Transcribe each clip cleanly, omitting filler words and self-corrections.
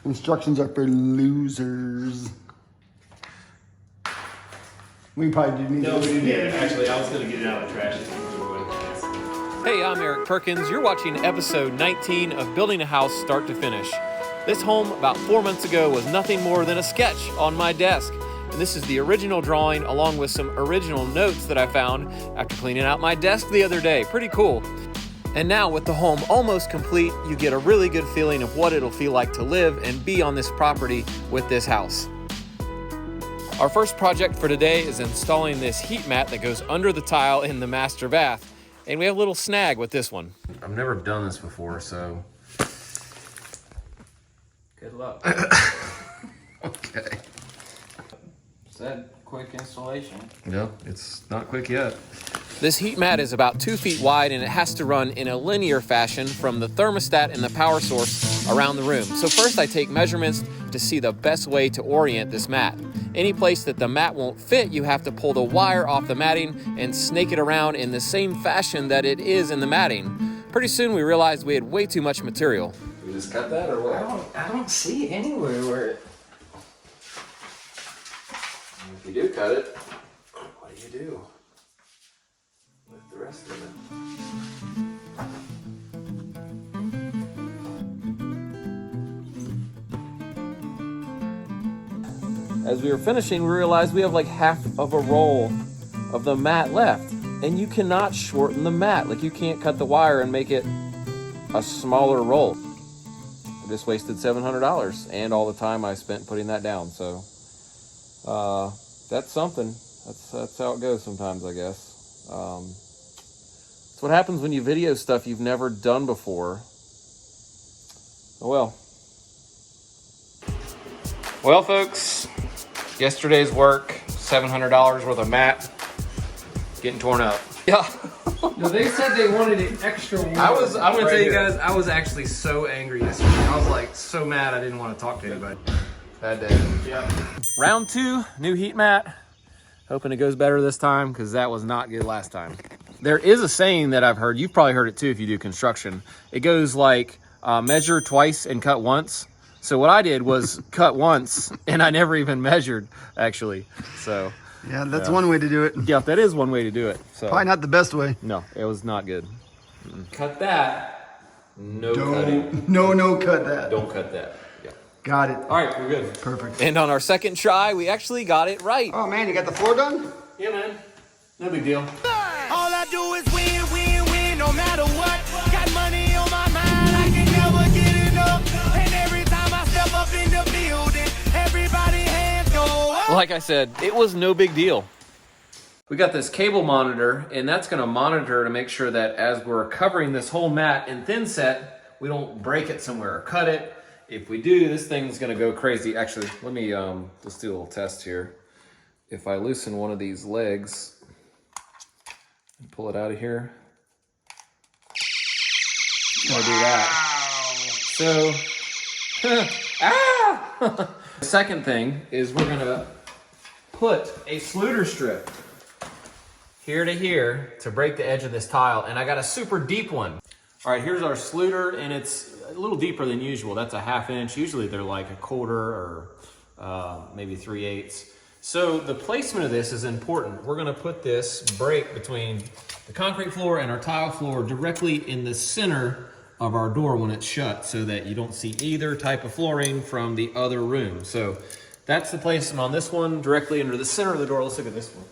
Instructions are for losers. We probably do need No, we this. do need it. Actually, I was going to get it out of the trash. Hey, I'm Eric Perkins. You're watching episode 19 of Building a House Start to Finish. This home, about 4 months ago, was nothing more than a sketch on my desk. And this is the original drawing along with some original notes that I found after cleaning out my desk the other day. Pretty cool. And now with the home almost complete, you get a really good feeling of what it'll feel like to live and be on this property with this house. Our first project for today is installing this heat mat that goes under the tile in the master bath. And we have a little snag with this one. I've never done this before, so good luck. Okay. Said quick installation. No, it's not quick yet. This heat mat is about 2 feet wide and it has to run in a linear fashion from the thermostat and the power source around the room. So first I take measurements to see the best way to orient this mat. Any place that the mat won't fit, you have to pull the wire off the matting and snake it around in the same fashion that it is in the matting. Pretty soon we realized we had way too much material. We just cut that or what? I don't see anywhere where it... If you do cut it, what do you do with the rest of it? As we were finishing, we realized we have like half of a roll of the mat left. And you cannot shorten the mat. Like you can't cut the wire and make it a smaller roll. I just wasted $700 and all the time I spent putting that down. So that's something. That's how it goes sometimes, I guess. It's what happens when you video stuff you've never done before. Oh well. Well, folks, yesterday's work, $700 worth of mat, getting torn up. Yeah. No, they said they wanted it extra warm. I'm gonna tell you guys, I was actually so angry yesterday. I was like so mad I didn't want to talk to anybody. Bad day. Yeah. Round 2, new heat mat. Hoping it goes better this time because that was not good last time. There is a saying that I've heard, you've probably heard it too if you do construction. It goes like, measure twice and cut once. So what I did was cut once and I never even measured actually. So Yeah, that's one way to do it. yeah, that is one way to do it. So Probably not the best way. no, it was not good. Cut that. No cutting. No, cut that. Don't cut that. Yeah. Got it. All right, we're good. Perfect. And on our second try, we actually got it right. Oh man, you got the floor done? Yeah, man. No big deal. All I do is win, win, win, no matter what. Got money on my mind, I can never get enough. And every time I step up in the building, everybody hands go up. Like I said, it was no big deal. We got this cable monitor, and that's gonna monitor to make sure that as we're covering this whole mat in thin set, we don't break it somewhere or cut it. If we do, this thing's gonna go crazy. Actually, let me just do a little test here. If I loosen one of these legs and pull it out of here, I'm gonna do that. So, The second thing is we're gonna put a sluter strip here to here to break the edge of this tile, and I got a super deep one. All right, here's our sluter, and it's a little deeper than usual. That's a 1/2 inch. Usually they're like 1/4 or maybe 3/8. So the placement of this is important. We're gonna put this break between the concrete floor and our tile floor directly in the center of our door when it's shut so that you don't see either type of flooring from the other room. So that's the placement on this one, directly under the center of the door. Let's look at this one.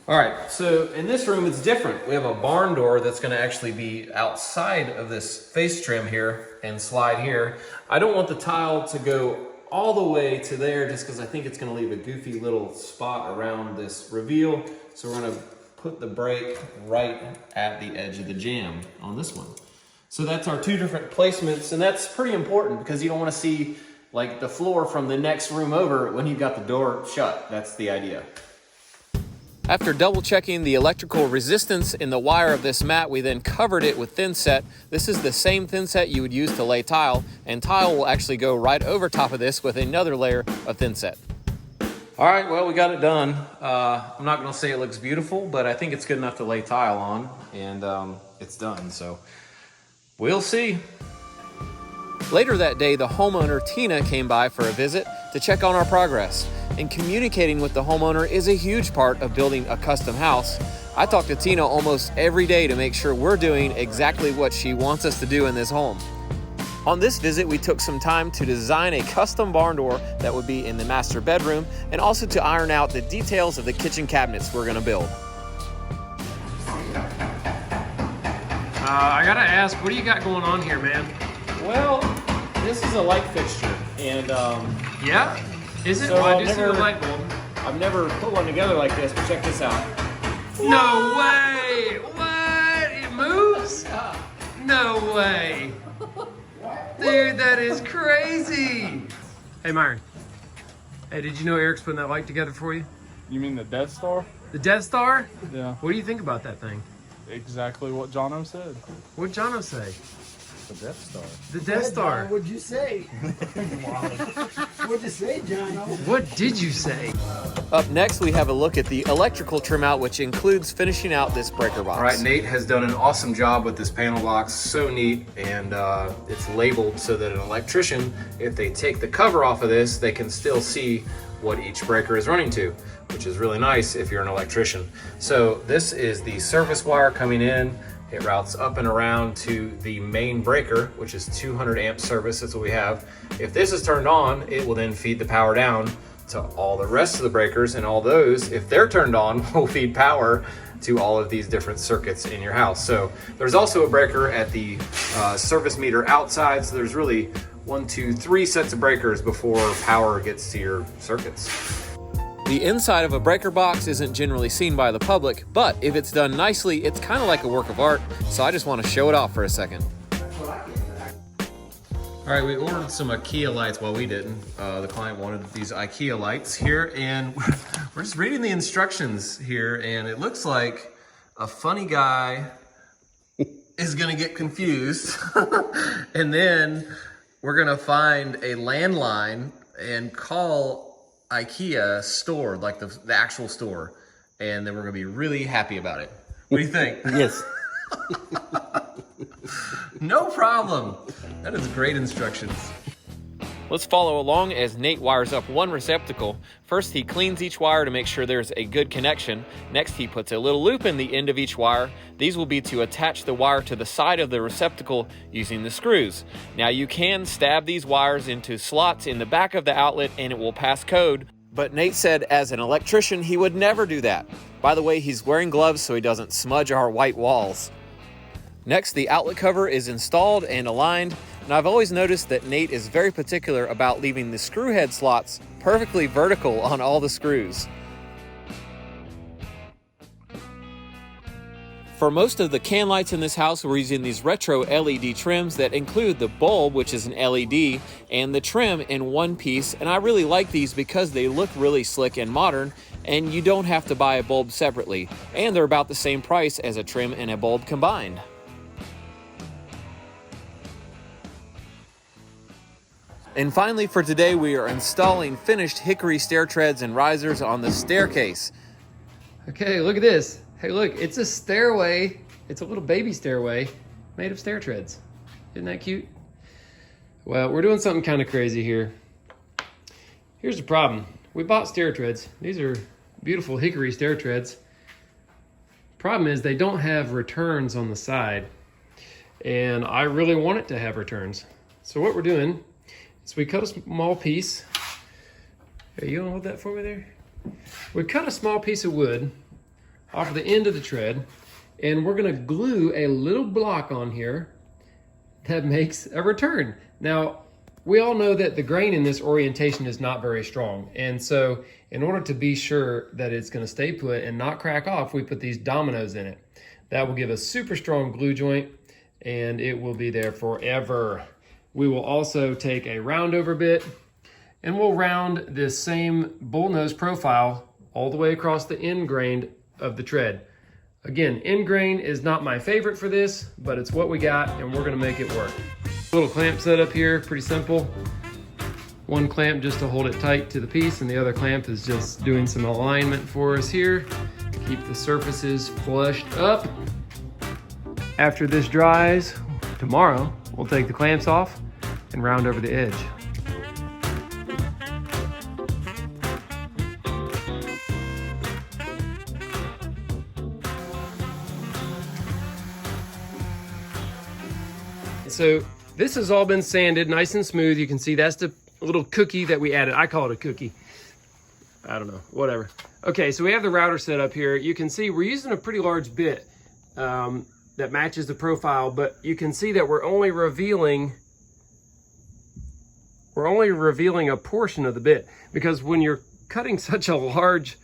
All right, so in this room, it's different. We have a barn door that's gonna actually be outside of this face trim here and slide here. I don't want the tile to go all the way to there just because I think it's gonna leave a goofy little spot around this reveal. So we're gonna put the break right at the edge of the jamb on this one. So that's our 2 different placements, and that's pretty important because you don't wanna see like the floor from the next room over when you've got the door shut. That's the idea. After double checking the electrical resistance in the wire of this mat, we then covered it with thin set. This is the same thin set you would use to lay tile, and tile will actually go right over top of this with another layer of thin set. All right, well, we got it done. I'm not gonna say it looks beautiful, but I think it's good enough to lay tile on, and it's done. So We'll see. Later that day, the homeowner, Tina, came by for a visit to check on our progress. And communicating with the homeowner is a huge part of building a custom house. I talk to Tina almost every day to make sure we're doing exactly what she wants us to do in this home. On this visit, we took some time to design a custom barn door that would be in the master bedroom, and also to iron out the details of the kitchen cabinets we're gonna build. I gotta ask, what do you got going on here, man? Well, this is a light fixture, and Yeah? Is it? So Well, I I've do see the never- light bulb. I've never put one together like this, but check this out. No way! What? It moves? No way! Dude, that is crazy! Hey, Myron. Hey, did you know Eric's putting that light together for you? You mean the Death Star? The Death Star? Yeah, What do you think about that thing? exactly what Jono said. What'd Jono say? The Death Star. The Death Star. What'd you say? What'd you say, John? What did you say? Up next, we have a look at the electrical trim out, which includes finishing out this breaker box. All right, Nate has done an awesome job with this panel box. So neat, and it's labeled so that an electrician, if they take the cover off of this, they can still see what each breaker is running to, which is really nice if you're an electrician. So this is the service wire coming in. It routes up and around to the main breaker, which is 200 amp service. That's what we have. If this is turned on, it will then feed the power down to all the rest of the breakers, and all those, if they're turned on, will feed power to all of these different circuits in your house. So there's also a breaker at the service meter outside. So there's really 1, 2, 3 sets of breakers before power gets to your circuits. The inside of a breaker box isn't generally seen by the public, but if it's done nicely, it's kind of like a work of art, so I just want to show it off for a second. All right, we ordered some IKEA lights. Well, we didn't. The client wanted these IKEA lights here, and we're just reading the instructions here, and it looks like a funny guy is gonna get confused, and then we're gonna find a landline and call IKEA store, like the actual store, and then we're gonna be really happy about it. What do you think? Yes. No problem. That is great instructions. Let's follow along as Nate wires up one receptacle. First, he cleans each wire to make sure there's a good connection. Next, he puts a little loop in the end of each wire. These will be to attach the wire to the side of the receptacle using the screws. Now, you can stab these wires into slots in the back of the outlet and it will pass code, but Nate said as an electrician, he would never do that. By the way, he's wearing gloves so he doesn't smudge our white walls. Next, the outlet cover is installed and aligned. And I've always noticed that Nate is very particular about leaving the screw head slots perfectly vertical on all the screws. For most of the can lights in this house, we're using these retro LED trims that include the bulb, which is an LED, and the trim in one piece. And I really like these because they look really slick and modern, and you don't have to buy a bulb separately. And they're about the same price as a trim and a bulb combined. And finally for today, we are installing finished hickory stair treads and risers on the staircase. Okay, look at this. Hey, look, it's a stairway. It's a little baby stairway made of stair treads. Isn't that cute? Well, we're doing something kind of crazy here. Here's the problem. We bought stair treads. These are beautiful hickory stair treads. Problem is they don't have returns on the side. And I really want it to have returns. So what we're doing is we cut a small piece. Hey, you gonna hold that for me there? We cut a small piece of wood off of the end of the tread, and we're gonna glue a little block on here that makes a return. Now, we all know that the grain in this orientation is not very strong, and so in order to be sure that it's gonna stay put and not crack off, we put these dominoes in it. That will give a super strong glue joint, and it will be there forever. We will also take a round over bit, and we'll round this same bullnose profile all the way across the end grain of the tread. Again, end grain is not my favorite for this, but it's what we got, and we're gonna make it work. Little clamp setup here, pretty simple. One clamp just to hold it tight to the piece, and the other clamp is just doing some alignment for us here. Keep the surfaces flushed up. After this dries, Tomorrow, we'll take the clamps off and round over the edge. So this has all been sanded nice and smooth. You can see that's the little cookie that we added. I call it a cookie. I don't know, whatever. Okay, so we have the router set up here. You can see we're using a pretty large bit that matches the profile, but you can see that we're only revealing a portion of the bit, because when you're cutting such a large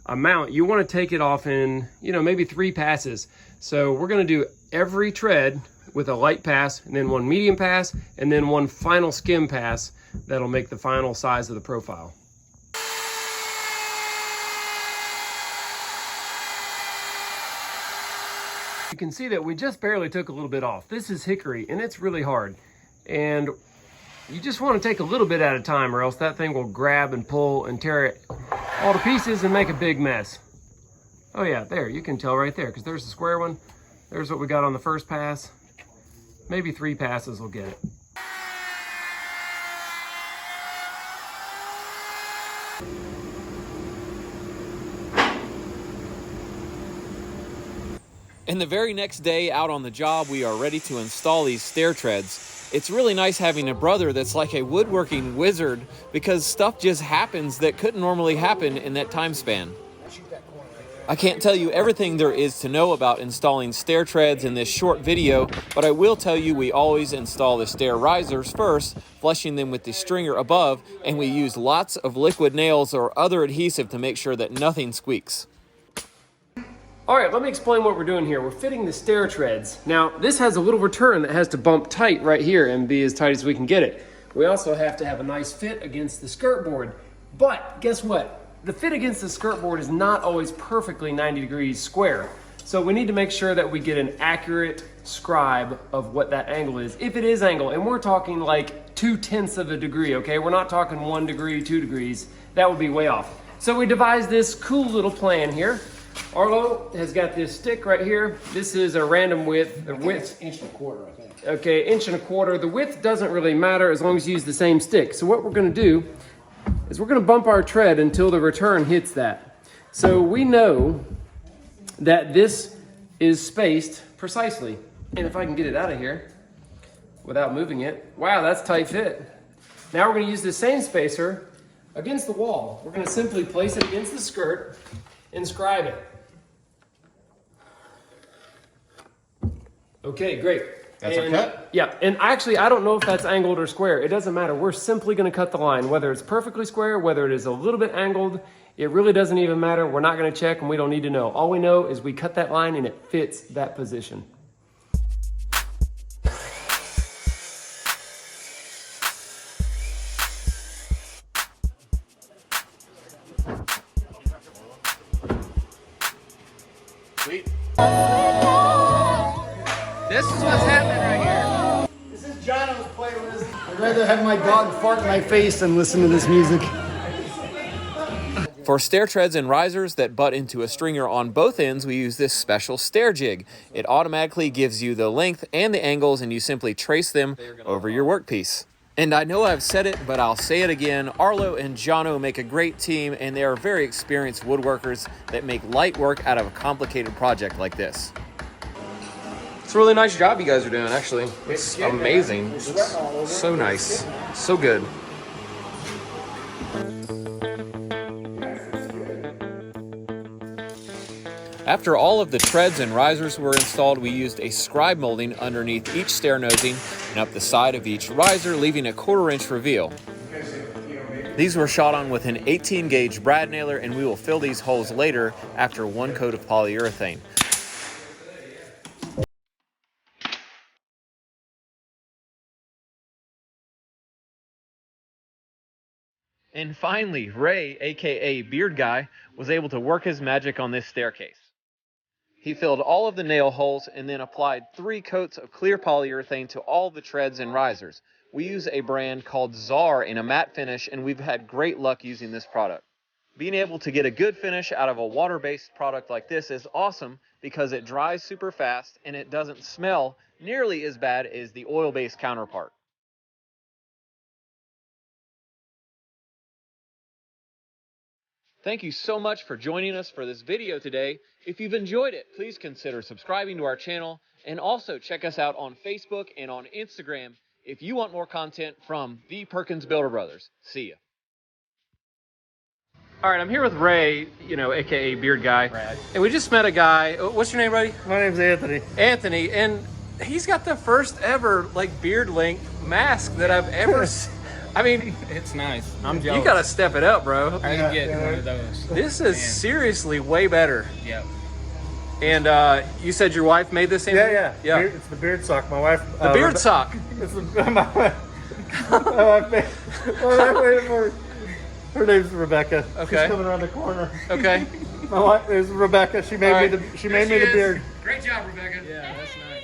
amount, you want to take it off in, maybe 3 passes. So we're going to do every tread with a light pass, and then one medium pass, and then one final skim pass that'll make the final size of the profile. You can see that we just barely took a little bit off. This is hickory, and it's really hard. And you just want to take a little bit at a time, or else that thing will grab and pull and tear it all to pieces and make a big mess. Oh yeah, there, you can tell right there, because there's the square one. There's what we got on the first pass. Maybe 3 passes will get it. And the very next day out on the job, we are ready to install these stair treads. It's really nice having a brother that's like a woodworking wizard, because stuff just happens that couldn't normally happen in that time span. I can't tell you everything there is to know about installing stair treads in this short video, but I will tell you we always install the stair risers first, flushing them with the stringer above, and we use lots of liquid nails or other adhesive to make sure that nothing squeaks. All right, let me explain what we're doing here. We're fitting the stair treads. Now, this has a little return that has to bump tight right here and be as tight as we can get it. We also have to have a nice fit against the skirt board. But guess what? The fit against the skirt board is not always perfectly 90 degrees square. So we need to make sure that we get an accurate scribe of what that angle is, if it is angle. And we're talking like 0.2 of a degree, okay? We're not talking 1 degree, 2 degrees. That would be way off. So we devised this cool little plan here. Arlo has got this stick right here. This is a random width. The width, 1.25 inches, I think. okay, 1.25 inches. The width doesn't really matter as long as you use the same stick. So what we're gonna do is we're gonna bump our tread until the return hits that. So we know that this is spaced precisely. And if I can get it out of here without moving it, wow, that's tight fit. Now we're gonna use the same spacer against the wall. We're gonna simply place it against the skirt and scribe it. Okay, great. That's our cut? Yeah, and actually, I don't know if that's angled or square. It doesn't matter. We're simply going to cut the line, whether it's perfectly square, whether it is a little bit angled. It really doesn't even matter. We're not going to check, and we don't need to know. All we know is we cut that line, and it fits that position. Sweet. This is what's happening right here. This is Jono's playlist. I'd rather have my dog fart in my face than listen to this music. For stair treads and risers that butt into a stringer on both ends, we use this special stair jig. It automatically gives you the length and the angles, and you simply trace them over your workpiece. And I know I've said it, but I'll say it again. Arlo and Jono make a great team, and they are very experienced woodworkers that make light work out of a complicated project like this. It's a really nice job you guys are doing, actually. It's amazing. It's so nice. So good. After all of the treads and risers were installed, we used a scribe molding underneath each stair nosing and up the side of each riser, leaving a 1/4 inch reveal. These were shot on with an 18 gauge brad nailer, and we will fill these holes later after 1 coat of polyurethane. And finally, Ray, aka Beard Guy, was able to work his magic on this staircase. He filled all of the nail holes and then applied 3 coats of clear polyurethane to all the treads and risers. We use a brand called Czar in a matte finish, and we've had great luck using this product. Being able to get a good finish out of a water-based product like this is awesome because it dries super fast and it doesn't smell nearly as bad as the oil-based counterpart. Thank you so much for joining us for this video today. If you've enjoyed it, please consider subscribing to our channel and also check us out on Facebook and on Instagram if you want more content from the Perkins Builder Brothers. See ya. All right, I'm here with Ray, aka Beard Guy. Brad. And we just met a guy. What's your name, buddy? My name's Anthony. Anthony, and he's got the first ever beard length mask that I've ever seen. I mean, It's nice. I'm jealous. you gotta step it up, bro. I can get one of those. This is seriously way better. Yep. And you said your wife made this, Anthony? Yeah. Yeah. It's the beard sock. My wife. The beard sock. It's my wife. Her name's Rebecca. Okay. She's coming around the corner. Okay. My wife is Rebecca. She made All me right. the. She made me the beard. Great job, Rebecca. Yeah, that's nice.